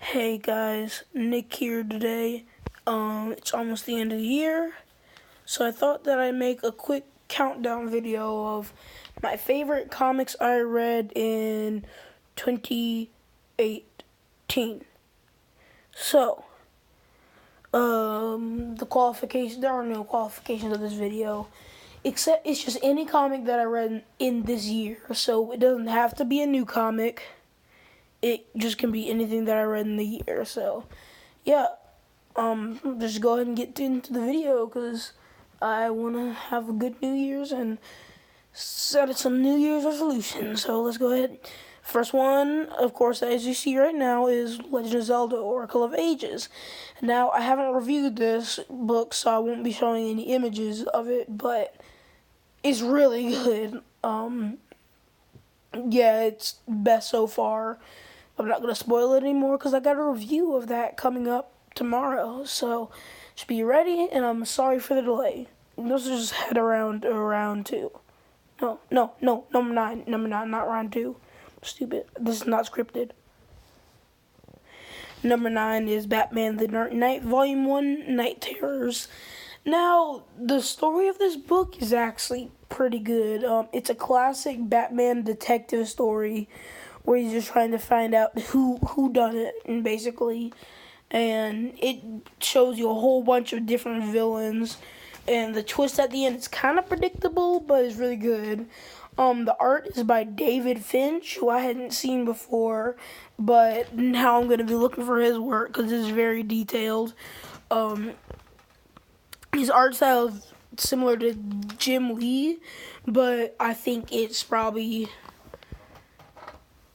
Hey guys, Nick here today. It's almost the end of the year, so I thought that I'd make a quick countdown video of my favorite comics I read in 2018. So, there are no qualifications of this video, except it's just any comic that I read in this year, so it doesn't have to be a new comic. It just can be anything that I read in the year. So, yeah, just go ahead and get into the video because I want to have a good New Year's and set some New Year's resolutions. So let's go ahead. First one, of course, as you see right now, is Legend of Zelda: Oracle of Ages. Now, I haven't reviewed this book, so I won't be showing any images of it, but it's really good. Yeah, it's best so far. I'm not going to spoil it anymore because I got a review of that coming up tomorrow. So, just be ready, and I'm sorry for the delay. Let's just head around round 2. No, number 9, not round 2. Stupid. This is not scripted. Number 9 is Batman the Dark Knight, Volume 1, Night Terrors. Now, the story of this book is actually pretty good. It's a classic Batman detective story where he's just trying to find out who done it, and it shows you a whole bunch of different villains, and the twist at the end is kind of predictable, but it's really good. The art is by David Finch, who I hadn't seen before, but now I'm going to be looking for his work because it's very detailed. His art style is similar to Jim Lee, but I think it's probably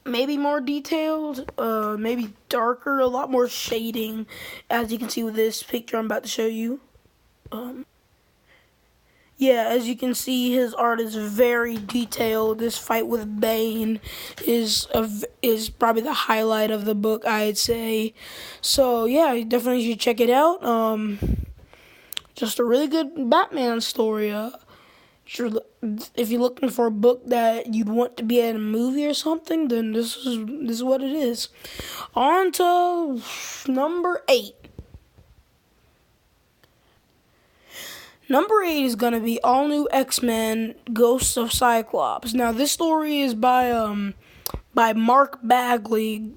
maybe more detailed, maybe darker, a lot more shading, as you can see with this picture I'm about to show you. Yeah, as you can see, his art is very detailed. This fight with Bane is probably the highlight of the book, I'd say. So yeah, you definitely should check it out. Just a really good Batman story. If you're looking for a book that you'd want to be in a movie or something, then this is what it is. On to number 8. Number 8 is gonna be All New X-Men: Ghosts of Cyclops. Now this story is by Mark Bagley.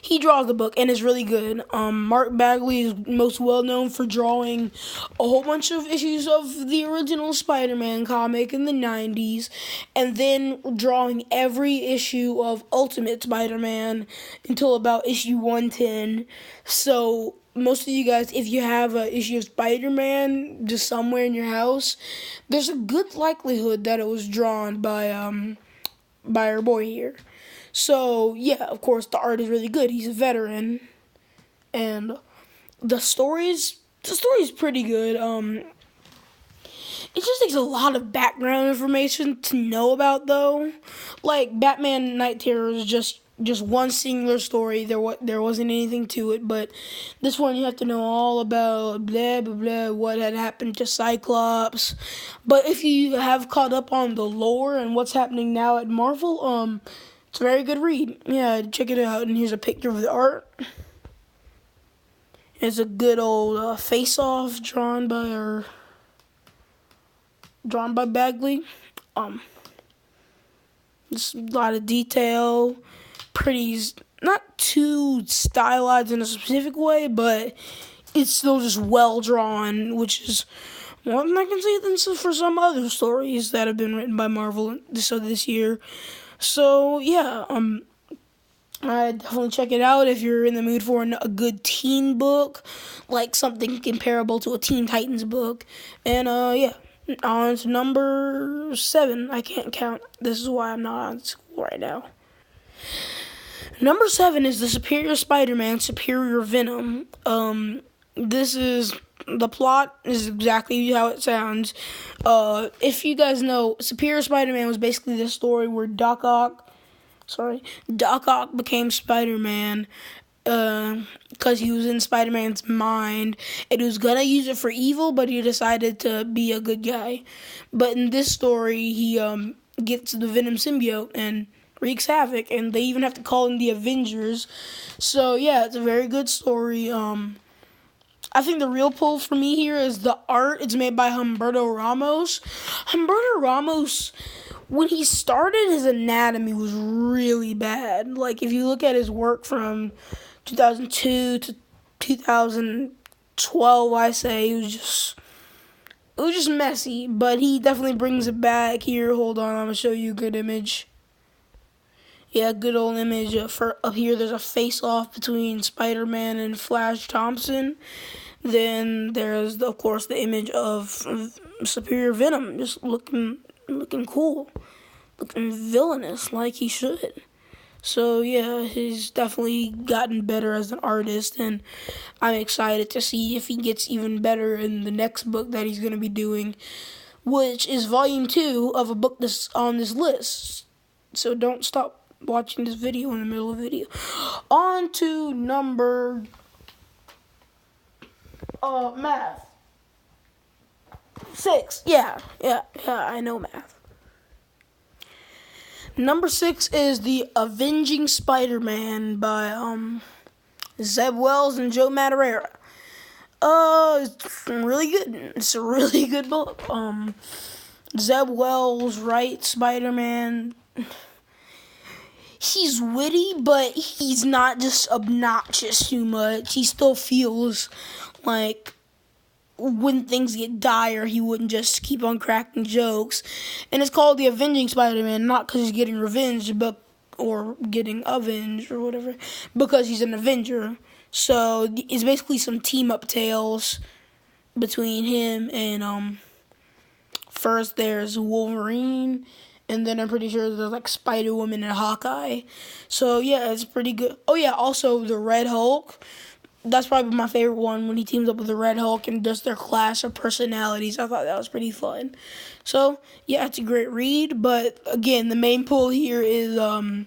He draws the book and it's really good. Mark Bagley is most well known for drawing a whole bunch of issues of the original Spider-Man comic in the 90s, and then drawing every issue of Ultimate Spider-Man until about issue 110. So most of you guys, if you have an issue of Spider-Man just somewhere in your house, there's a good likelihood that it was drawn by our boy here. So, yeah, of course, the art is really good. He's a veteran. And the story's pretty good. It just takes a lot of background information to know about, though. Like, Batman Night Terror is just one singular story. There wasn't anything to it. But this one, you have to know all about blah, blah, blah, what had happened to Cyclops. But if you have caught up on the lore and what's happening now at Marvel, it's a very good read. Yeah, check it out. And here's a picture of the art. It's a good old face-off drawn by Bagley. Just a lot of detail. Pretty, not too stylized in a specific way, but it's still just well drawn, which is more than I can say than for some other stories that have been written by Marvel this year. So, yeah, I'd definitely check it out if you're in the mood for a good teen book, like something comparable to a Teen Titans book. And, yeah, on to number 7. I can't count. This is why I'm not on school right now. Number 7 is The Superior Spider-Man, Superior Venom. The plot is exactly how it sounds. If you guys know, Superior Spider-Man was basically the story where Doc Ock became Spider-Man because he was in Spider-Man's mind, and he was gonna use it for evil, but he decided to be a good guy. But in this story, he gets the Venom symbiote, and wreaks havoc, and they even have to call in the Avengers. So yeah, it's a very good story. I think the real pull for me here is the art. It's made by Humberto Ramos. Humberto Ramos, when he started, his anatomy was really bad. Like, if you look at his work from 2002 to 2012, I say, it was just messy. But he definitely brings it back. Here, hold on, I'm going to show you a good image. Yeah, good old image. Up here, there's a face-off between Spider-Man and Flash Thompson. Then there's, of course, the image of Superior Venom, just looking cool, looking villainous like he should. So yeah, he's definitely gotten better as an artist, and I'm excited to see if he gets even better in the next book that he's going to be doing, which is volume 2 of a book that's on this list. So don't stop watching this video in the middle of the video. On to number math. 6. Yeah, I know math. Number 6 is The Avenging Spider-Man by Zeb Wells and Joe Madureira. It's really good. It's a really good book. Zeb Wells writes Spider-Man. He's witty, but he's not just obnoxious too much. He still feels like when things get dire, he wouldn't just keep on cracking jokes. And it's called The Avenging Spider-Man, not because he's getting revenge, or getting avenged or whatever, because he's an Avenger. So it's basically some team-up tales between him and, first there's Wolverine, and then I'm pretty sure there's like Spider-Woman and Hawkeye. So yeah, it's pretty good. Oh yeah, also the Red Hulk. That's probably my favorite one, when he teams up with the Red Hulk and does their clash of personalities. I thought that was pretty fun. So yeah, it's a great read. But again, the main pull here is Joe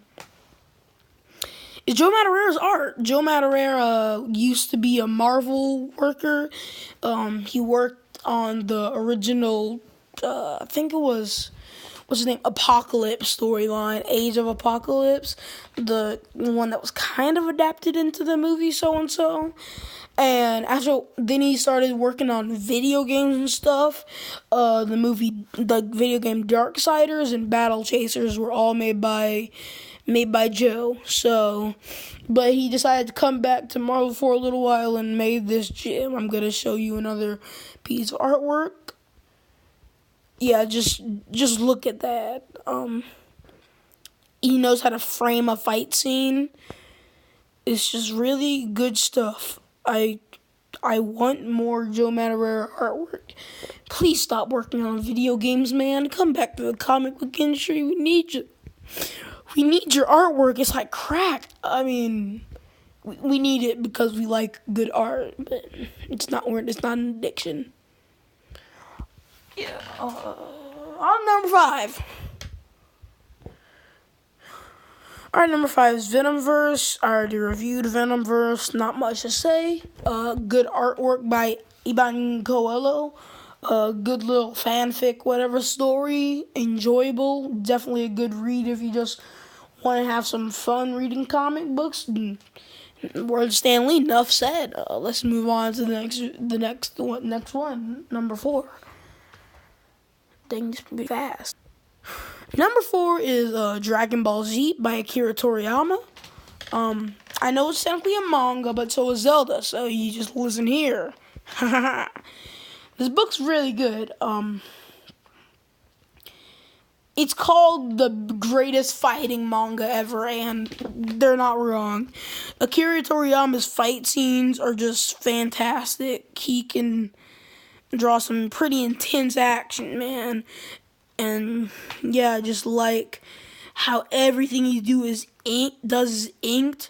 Madureira's art. Joe Madureira used to be a Marvel worker. He worked on the original, I think it was, what's his name, Apocalypse storyline, Age of Apocalypse, the one that was kind of adapted into the movie So-and-So. And then he started working on video games and stuff. The video game Darksiders and Battle Chasers were all made by Joe. So, but he decided to come back to Marvel for a little while and made this gem. I'm gonna show you another piece of artwork. Yeah, just look at that. He knows how to frame a fight scene. It's just really good stuff. I want more Joe Madureira artwork. Please stop working on video games, man. Come back to the comic book industry. We need you. We need your artwork. It's like crack. I mean, we need it because we like good art, but it's not an addiction. Yeah. On number 5. Alright, number 5 is Venomverse. I already reviewed Venomverse. Not much to say. Good artwork by Iban Coelho. Good little fanfic, whatever story. Enjoyable. Definitely a good read if you just want to have some fun reading comic books. Word Stan Lee, enough said. Let's move on to the next one. Number 4. Things be fast. Number 4 is Dragon Ball Z by Akira Toriyama. I know it's technically a manga, but so is Zelda, so you just listen here. This book's really good. It's called the greatest fighting manga ever, and they're not wrong. Akira Toriyama's fight scenes are just fantastic. He can draw some pretty intense action, man. And yeah, just like how everything he does is inked.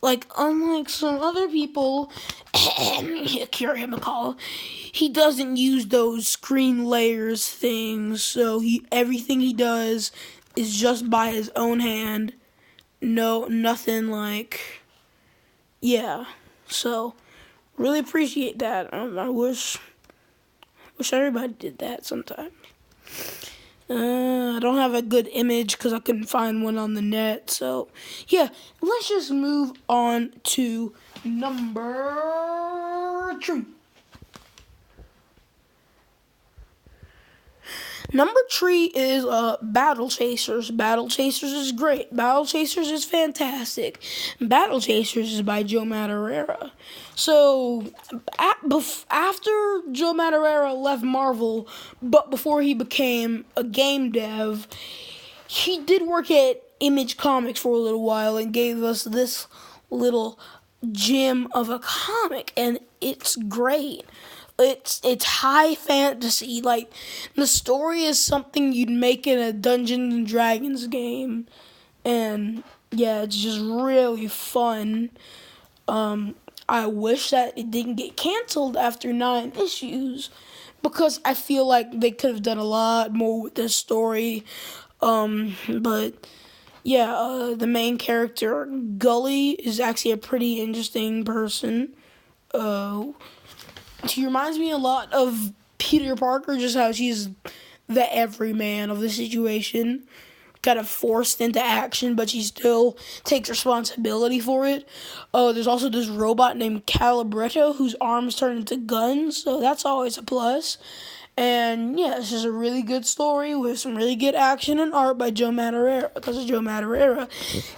Like, unlike some other people, Akira Himakawa, he doesn't use those screen layers things. So everything he does is just by his own hand. No, nothing like, yeah. So, really appreciate that. I wish everybody did that sometime. I don't have a good image because I couldn't find one on the net. So, yeah, let's just move on to number 3. Number 3 is Battle Chasers. Battle Chasers is great. Battle Chasers is fantastic. Battle Chasers is by Joe Madureira. So, after Joe Madureira left Marvel, but before he became a game dev, he did work at Image Comics for a little while and gave us this little gem of a comic, and it's great. It's high fantasy. Like, the story is something you'd make in a Dungeons and Dragons game, and yeah, it's just really fun. I wish that it didn't get canceled after 9 issues, because I feel like they could have done a lot more with this story. But yeah, the main character, Gully, is actually a pretty interesting person. She reminds me a lot of Peter Parker, just how she's the everyman of the situation, kind of forced into action, but she still takes responsibility for it. There's also this robot named Calibretto whose arms turn into guns, so that's always a plus. And yeah, this is a really good story with some really good action and art by Joe Madureira, because Joe Madureira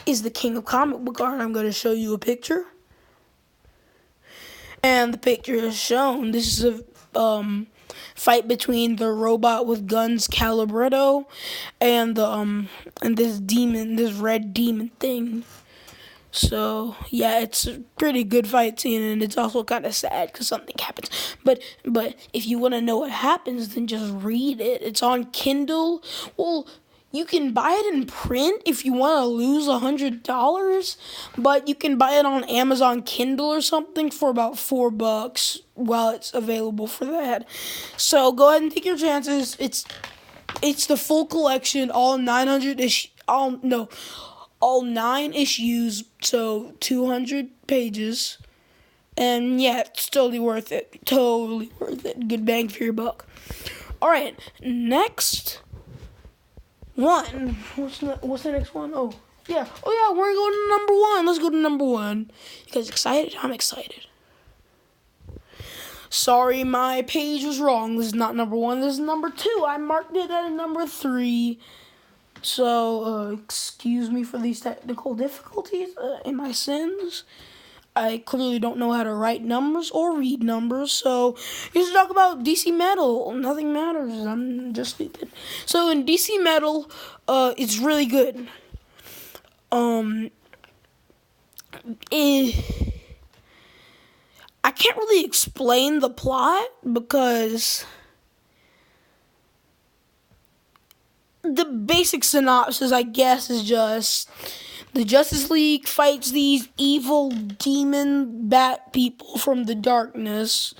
is the king of comic book art. I'm going to show you a picture. And the picture is shown. This is a fight between the robot with guns, Calibretto, and this demon, this red demon thing. So yeah, it's a pretty good fight scene, and it's also kind of sad because something happens. But if you want to know what happens, then just read it. It's on Kindle. Well, you can buy it in print if you want to lose $100, but you can buy it on Amazon Kindle or something for about $4 while it's available for that. So go ahead and take your chances. It's the full collection, all 9 issues, so 200 pages. And yeah, it's totally worth it. Totally worth it. Good bang for your buck. All right, next one. What's the next one? Oh yeah, we're going to number 1. Let's go to number 1. You guys excited? I'm excited. Sorry, my page was wrong. This is not number 1. This is number 2. I marked it at a number 3. So, excuse me for these technical difficulties and my sins. I clearly don't know how to write numbers or read numbers, so you should talk about DC Metal. Nothing matters. I'm just stupid. So in DC Metal, it's really good. I can't really explain the plot because the basic synopsis, I guess, is just the Justice League fights these evil demon bat people from the darkness,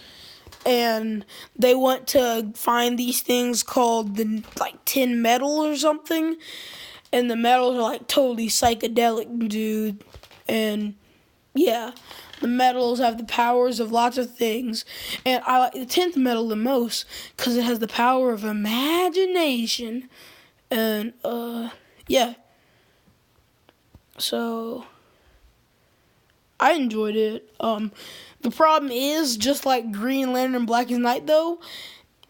and they want to find these things called the tin metal or something, and the metals are totally psychedelic, dude. And yeah, the metals have the powers of lots of things, and I like the 10th metal the most because it has the power of imagination. And yeah, so I enjoyed it. The problem is, just like Green Lantern and Blackest Night, though,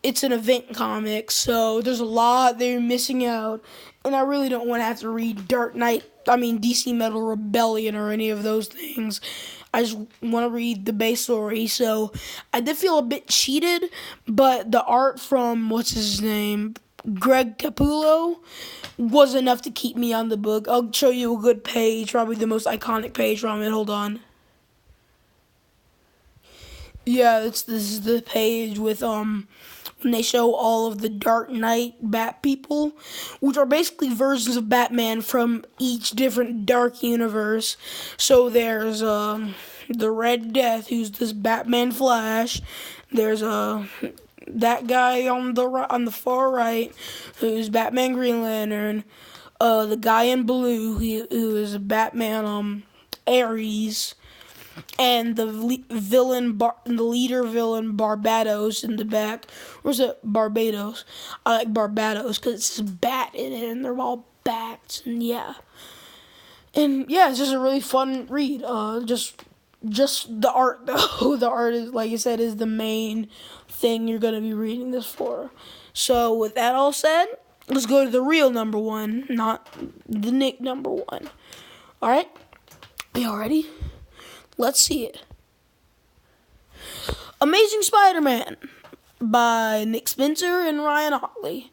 it's an event comic, so there's a lot they're missing out, and I really don't want to have to read DC Metal Rebellion or any of those things. I just want to read the base story, so I did feel a bit cheated, but the art from, what's his name, Greg Capullo, was enough to keep me on the book. I'll show you a good page, probably the most iconic page from it. Hold on. Yeah, this is the page with when they show all of the Dark Knight Bat people, which are basically versions of Batman from each different dark universe. So there's the Red Death, who's this Batman Flash. There's that guy on the far right, who's Batman Green Lantern. The guy in blue, who is Batman Ares. and the leader villain Barbados in the back. Or is it Barbados? I like Barbados because it's just bat in it, and they're all bats, and yeah. And yeah, it's just a really fun read. Just the art though. The art is, like I said, is the main thing you're gonna be reading this for. So with that all said, let's go to the real number one, not the Nick number one. All right, y'all ready? Let's see it. Amazing Spider-Man by Nick Spencer and Ryan Ottley.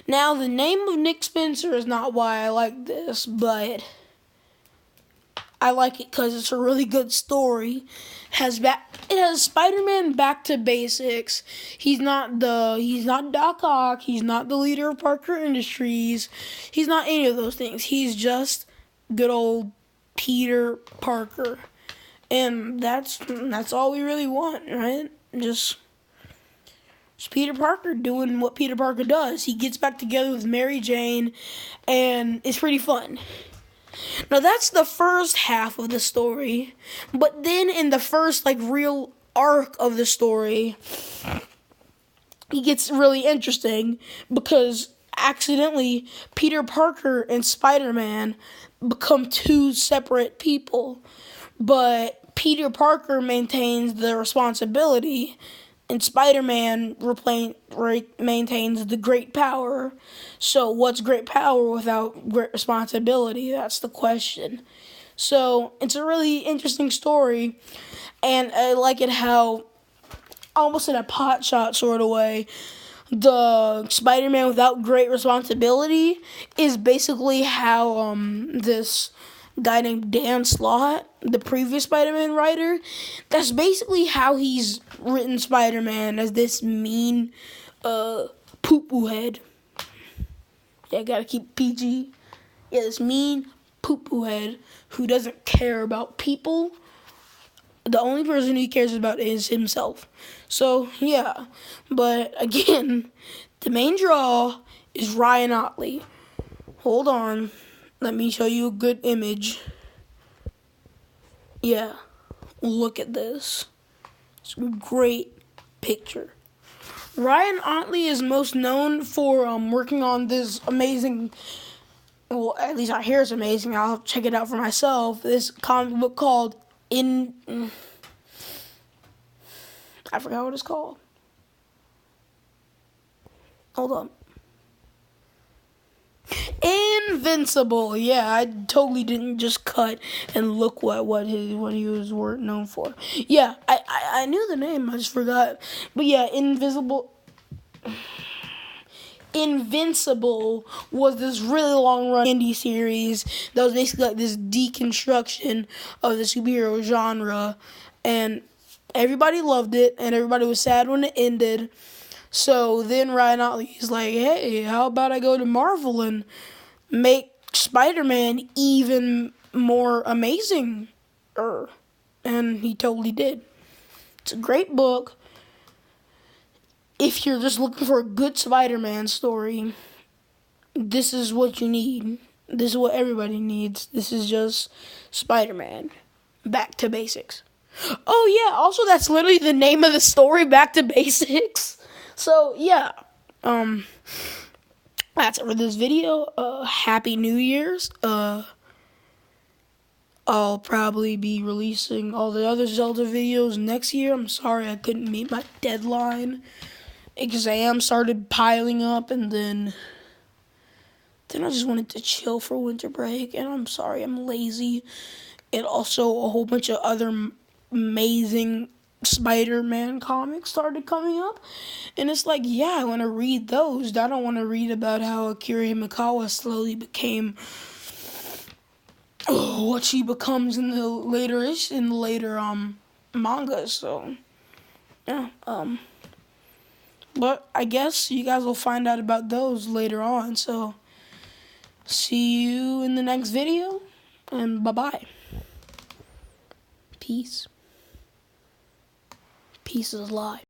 Now, the name of Nick Spencer is not why I like this, but I like it because it's a really good story. It has Spider-Man back to basics. He's not Doc Ock. He's not the leader of Parker Industries. He's not any of those things. He's just good old Peter Parker. And that's all we really want, right? Just Peter Parker doing what Peter Parker does. He gets back together with Mary Jane, and it's pretty fun. Now, that's the first half of the story. But then in the first, real arc of the story, it gets really interesting because accidentally Peter Parker and Spider-Man become two separate people. But Peter Parker maintains the responsibility, and Spider-Man maintains the great power. So what's great power without great responsibility? That's the question. So it's a really interesting story, and I like it how, almost in a potshot sort of way, the Spider-Man without great responsibility is basically how this guy named Dan Slott, the previous Spider-Man writer, that's basically how he's written Spider-Man, as this mean poo-poo head. Yeah, gotta keep PG. Yeah, this mean poo-poo head who doesn't care about people. The only person he cares about is himself. So, yeah. But, again, the main draw is Ryan Ottley. Hold on. Let me show you a good image. Yeah. Look at this. It's a great picture. Ryan Ottley is most known for working on this amazing, well, at least I hear it's amazing. I'll check it out for myself. This comic book called I forgot what it's called. Hold on. Invincible. Yeah, I totally didn't just cut and look what he was known for. Yeah, I knew the name, I just forgot. But yeah, Invincible was this really long run indie series that was basically like this deconstruction of the superhero genre, and everybody loved it and everybody was sad when it ended. So then Ryan Ottley's like, hey, how about I go to Marvel and make Spider-Man even more amazing? And he totally did. It's a great book. If you're just looking for a good Spider-Man story, this is what you need. This is what everybody needs. This is just Spider-Man. Back to basics. Oh yeah, also that's literally the name of the story, Back to Basics. So yeah, that's it for this video. Happy New Year's. I'll probably be releasing all the other Zelda videos next year. I'm sorry I couldn't meet my deadline. Exams started piling up, and then I just wanted to chill for winter break, and I'm sorry, I'm lazy. And also a whole bunch of other amazing Spider-Man comics started coming up, and it's like, yeah, I want to read those. I don't want to read about how Akira Himikawa slowly became what she becomes in the later mangas. So yeah, but I guess you guys will find out about those later on. So see you in the next video, and bye-bye. Peace. Peace is life.